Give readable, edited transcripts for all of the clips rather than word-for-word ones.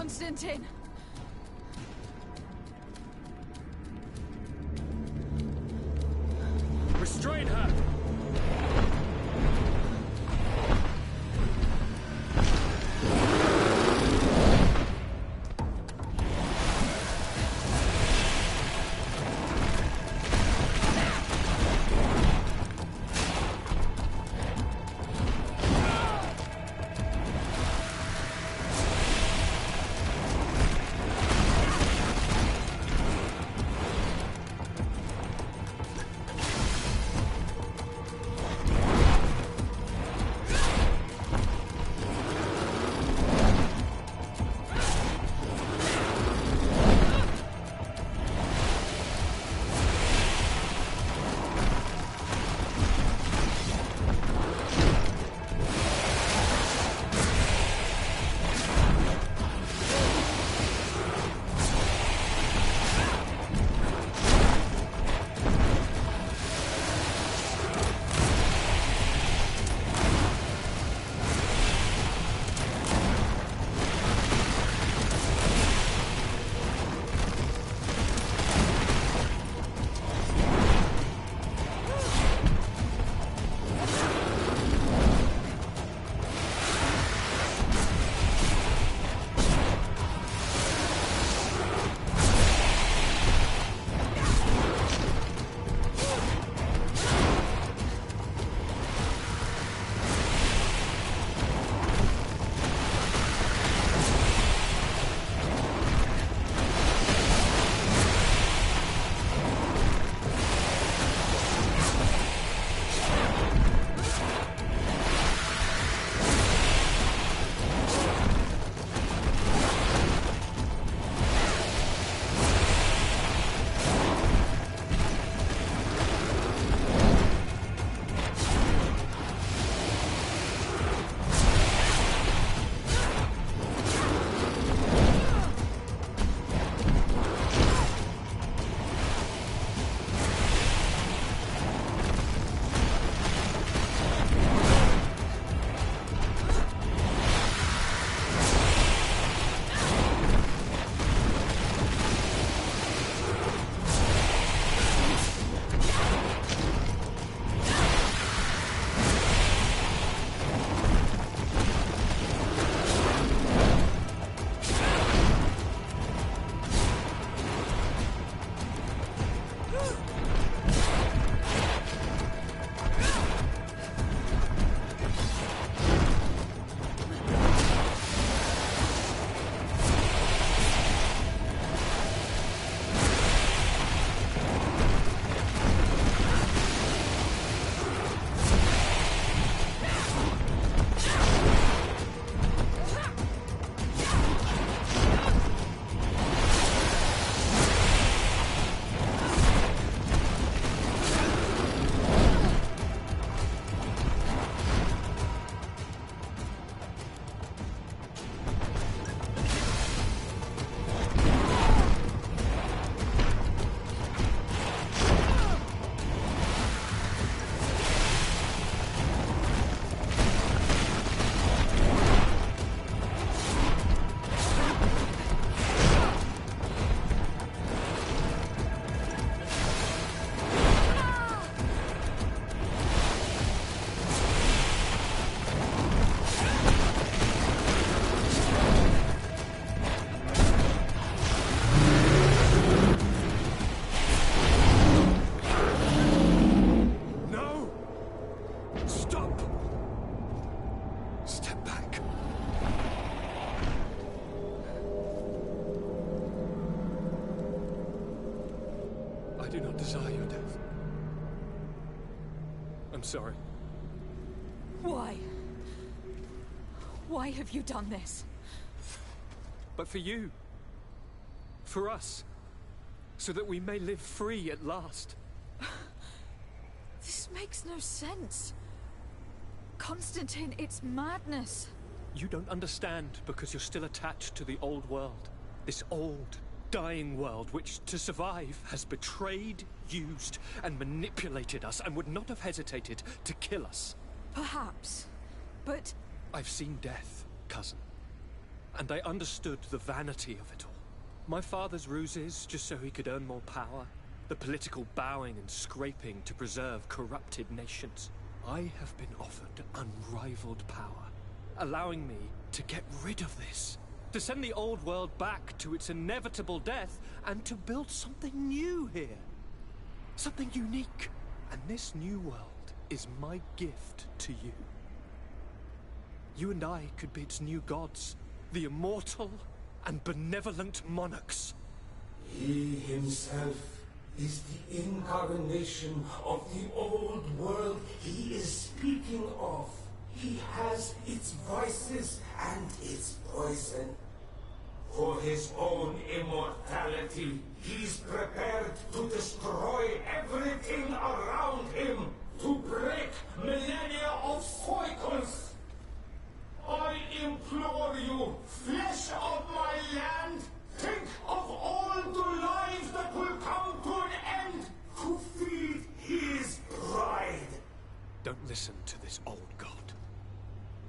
Constantine! Restrain her! I do not desire your death. I'm sorry. Why? Why have you done this? But for you. For us. So that we may live free at last. This makes no sense. Constantine, it's madness. You don't understand because you're still attached to the old world. This old, dying world which, to survive, has betrayed, used, and manipulated us and would not have hesitated to kill us. Perhaps, but... I've seen death, cousin. and I understood the vanity of it all. My father's ruses just so he could earn more power, the political bowing and scraping to preserve corrupted nations. I have been offered unrivaled power, allowing me to get rid of this, to send the old world back to its inevitable death, and to build something new here. Something unique. And this new world is my gift to you. You and I could be its new gods, the immortal and benevolent monarchs. He himself is the incarnation of the old world he is speaking of. He has its vices and its poison. For his own immortality, he's prepared to destroy everything around him, to break millennia of cycles. I implore you, flesh of my land, think of all the lives that will come to an end to feed his pride. Don't listen to this old god.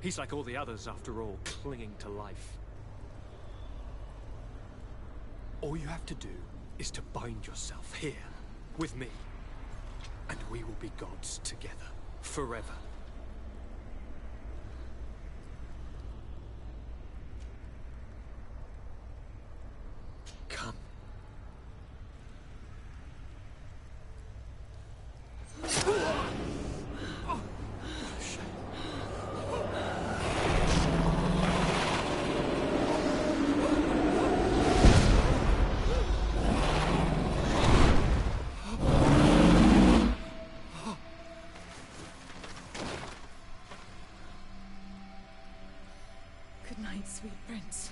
He's like all the others, after all, clinging to life. All you have to do is to bind yourself here, with me, and we will be gods together, forever. Come. Good night, sweet prince.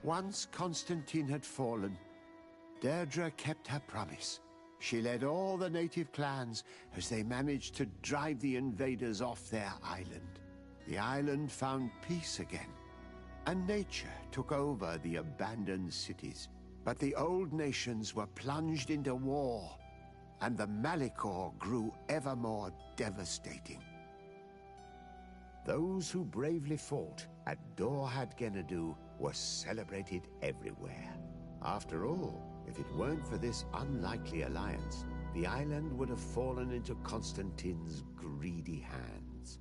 Once Constantine had fallen, Deirdre kept her promise. She led all the native clans as they managed to drive the invaders off their island. The island found peace again, and nature took over the abandoned cities. But the old nations were plunged into war, and the Malicor grew ever more devastating. Those who bravely fought at Dorhad Genadu were celebrated everywhere. After all, if it weren't for this unlikely alliance, the island would have fallen into Constantine's greedy hands.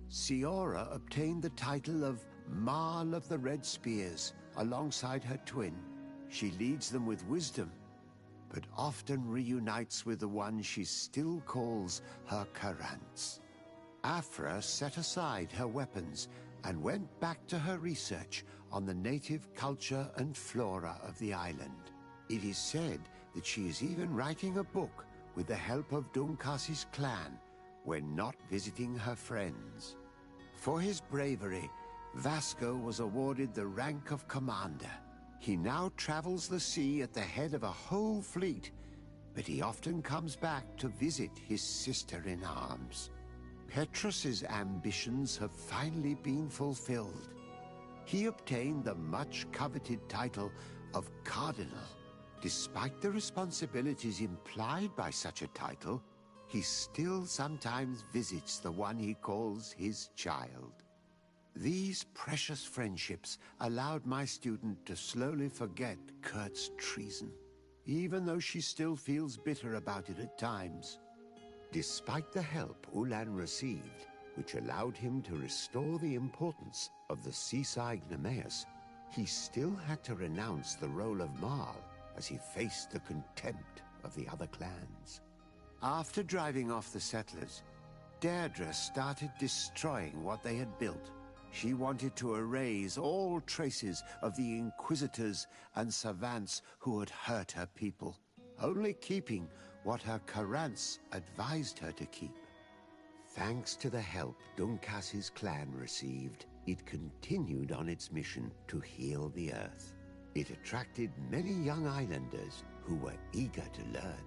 Siora obtained the title of Marl of the Red Spears alongside her twin. She leads them with wisdom, but often reunites with the one she still calls her Karants. Afra set aside her weapons and went back to her research on the native culture and flora of the island. It is said that she is even writing a book with the help of Dunkasi's clan when not visiting her friends. For his bravery, Vasco was awarded the rank of commander. He now travels the sea at the head of a whole fleet, but he often comes back to visit his sister-in-arms. Petrus's ambitions have finally been fulfilled. He obtained the much-coveted title of Cardinal. Despite the responsibilities implied by such a title, he still sometimes visits the one he calls his child. These precious friendships allowed my student to slowly forget Kurt's treason, even though she still feels bitter about it at times. Despite the help Ulan received, which allowed him to restore the importance of the seaside Nemeus, he still had to renounce the role of Marl as he faced the contempt of the other clans. After driving off the settlers, Deirdre started destroying what they had built. She wanted to erase all traces of the inquisitors and savants who had hurt her people. only keeping what her Karants advised her to keep. Thanks to the help Duncass's clan received, it continued on its mission to heal the Earth. It attracted many young islanders who were eager to learn.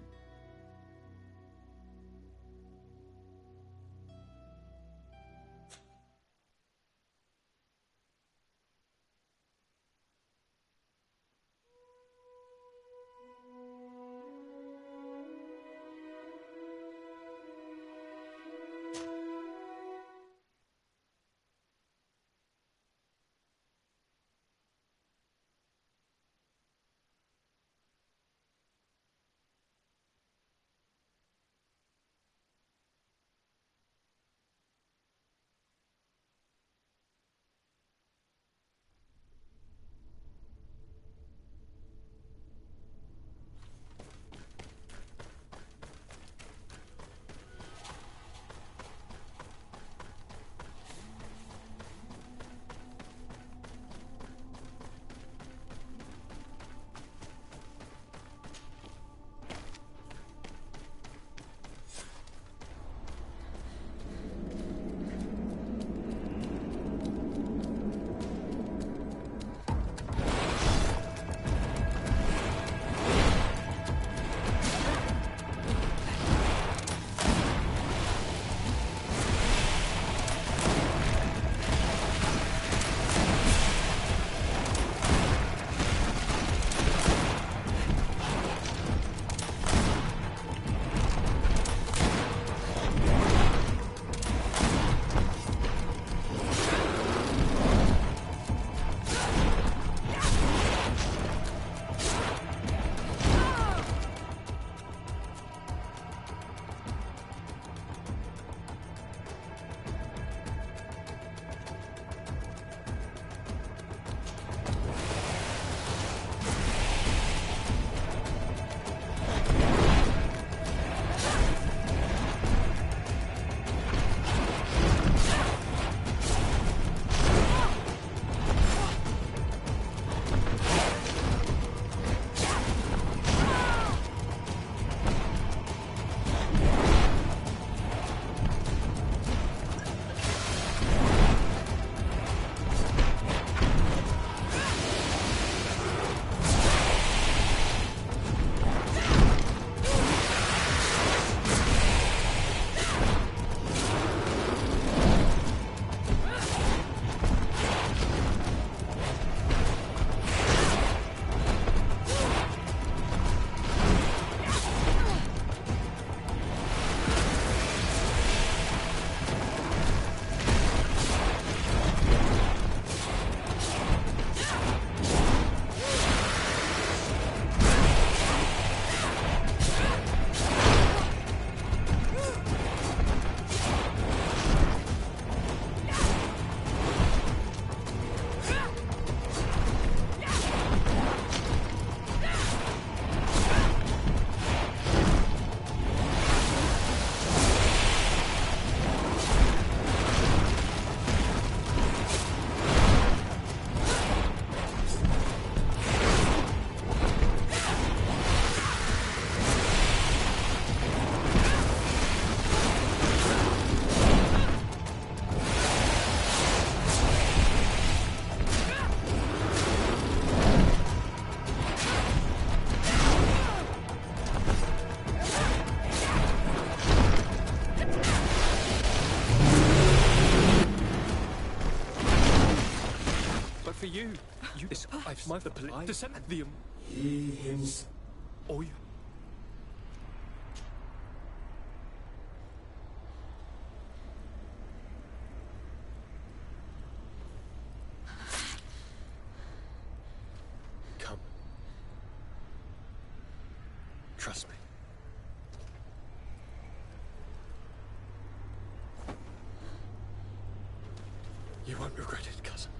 He himself. Oh, yeah. Come. Trust me. You won't regret it, cousin.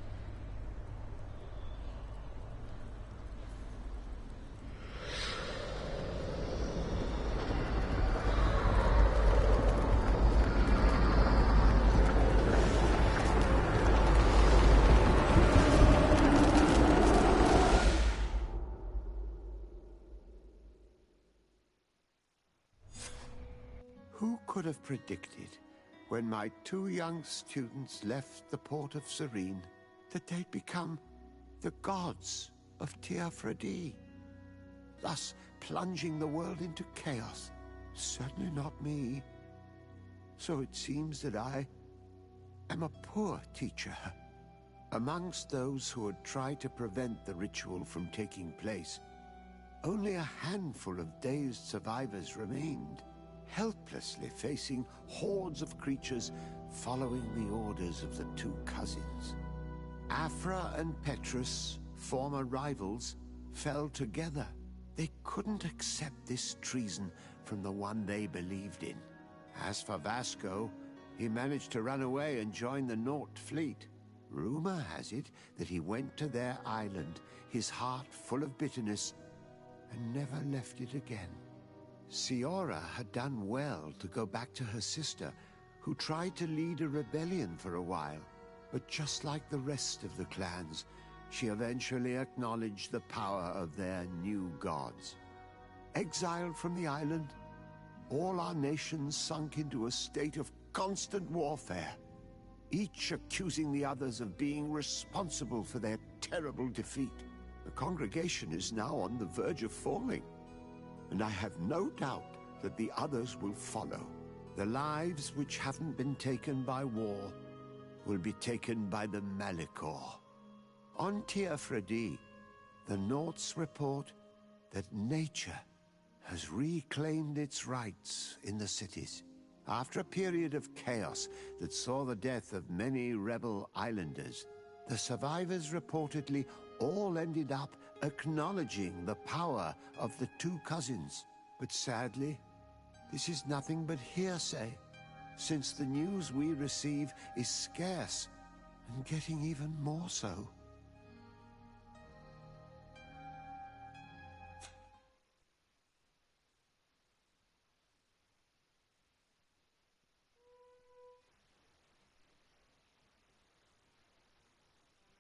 could have predicted, when my 2 young students left the port of Serene, that they'd become the gods of Teofredi, thus plunging the world into chaos? Certainly not me. So it seems that I am a poor teacher. Amongst those who had tried to prevent the ritual from taking place, only a handful of dazed survivors remained, helplessly facing hordes of creatures following the orders of the 2 cousins. Afra and Petrus, former rivals, fell together. They couldn't accept this treason from the one they believed in. As for Vasco, he managed to run away and join the Naut fleet. Rumor has it that he went to their island, his heart full of bitterness, and never left it again. Siora had done well to go back to her sister, who tried to lead a rebellion for a while. But just like the rest of the clans, she eventually acknowledged the power of their new gods. Exiled from the island, all our nations sunk into a state of constant warfare, each accusing the others of being responsible for their terrible defeat. The congregation is now on the verge of falling, and I have no doubt that the others will follow. The lives which haven't been taken by war will be taken by the Malicor. On Teofredi, the Nauts report that nature has reclaimed its rights in the cities. After a period of chaos that saw the death of many rebel islanders, the survivors reportedly all ended up acknowledging the power of the 2 cousins. But sadly, this is nothing but hearsay, since the news we receive is scarce and getting even more so.